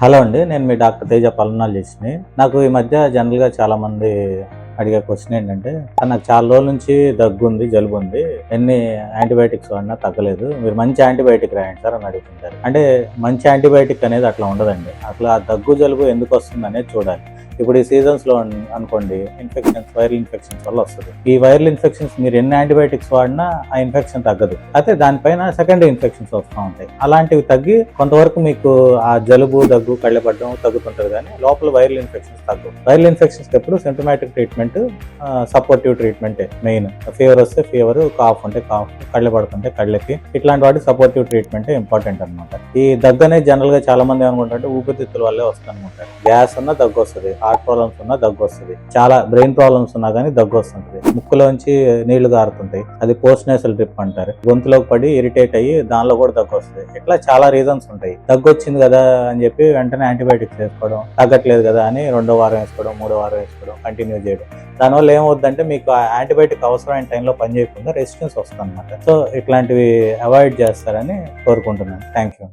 Hello అండి, నేను మీ doctor Teja పల్మనాలజిస్ట్ని. నాకు ఈ మధ్య జనరల్గా చాలా మంది అడిగే క్వశ్చన్ ఏంటంటే, నాకు చాలా రోజుల నుంచి దగ్గు ఉంది, జలుబు ఉంది, ఎన్ని యాంటీబయాటిక్స్ వాడినా తగ్గలేదు, మీరు మంచి యాంటీబయాటిక్ రాయండి సార్ అని అడుగుతుంటారు. అంటే మంచి యాంటీబయాటిక్ అనేది అట్లా ఉండదండి. అట్లా ఆ దగ్గు జలుబు ఎందుకు వస్తుంది అనేది చూడాలి. ఇప్పుడు ఈ సీజన్స్ లో అనుకోండి, ఇన్ఫెక్షన్స్, వైరల్ ఇన్ఫెక్షన్స్ వల్ల వస్తుంది. ఈ వైరల్ ఇన్ఫెక్షన్స్ మీరు ఎన్ని యాంటీబయాటిక్స్ వాడినా ఆ ఇన్ఫెక్షన్ తగ్గదు. అయితే దానిపైన సెకండరీ ఇన్ఫెక్షన్స్ వస్తూ ఉంటాయి. అలాంటివి తగ్గి కొంతవరకు మీకు ఆ జలుబు, దగ్గు, కళ్ళపడడం తగ్గుతుంటది, కానీ లోపల వైరల్ ఇన్ఫెక్షన్స్ తగ్గవు. వైరల్ ఇన్ఫెక్షన్స్ ఎప్పుడు symptomatic treatment, supportive treatment main. Fever వస్తే ఫీవర్, కాఫ్ అంటే కాఫ్, కళ్ళు పడుతుంటే కళ్ళకి, ఇట్లాంటి వాటికి సపోర్టివ్ ట్రీట్మెంట్ ఇంపార్టెంట్ అనమాట. ఈ దగ్గు అనేది జనరల్ గా చాలా మంది అనుకుంటారంటే ఊపిరితిత్తుల వల్లే వస్తుంది అనుకుంటారు. గ్యాస్ ఉన్నా దగ్గు వస్తుంది, హార్ట్ ప్రాబ్లమ్స్ ఉన్నా దగ్గు వస్తుంది, చాలా బ్రెయిన్ ప్రాబ్లమ్స్ ఉన్నా కానీ దగ్గు వస్తుంటది. ముక్కులోంచి నీళ్లు గారుతుంటాయి, అది పోస్ట్ నేసల్ డ్రిప్ అంటారు. గొంతులోకి పడి ఇరిటేట్ అయ్యి దానిలో కూడా దగ్గు వస్తుంది. ఇట్లా చాలా రీజన్స్ ఉంటాయి. దగ్గు వచ్చింది కదా అని చెప్పి వెంటనే యాంటీబయాటిక్స్ వేసుకోవడం, తగ్గట్లేదు కదా అని 2వ వారం వేసుకోవడం, 3వ వారం వేసుకోవడం, కంటిన్యూ చేయడం. దానివల్ల ఏమవుద్దంటే మీకు ఆ యాంటీబయాటిక్ అవసరమైన టైంలో పనిచేయకుండా రెసిస్టెన్స్ వస్తుంది అనమాట. సో ఇట్లాంటివి అవాయిడ్ చేస్తారని కోరుకుంటున్నాను. Thank you.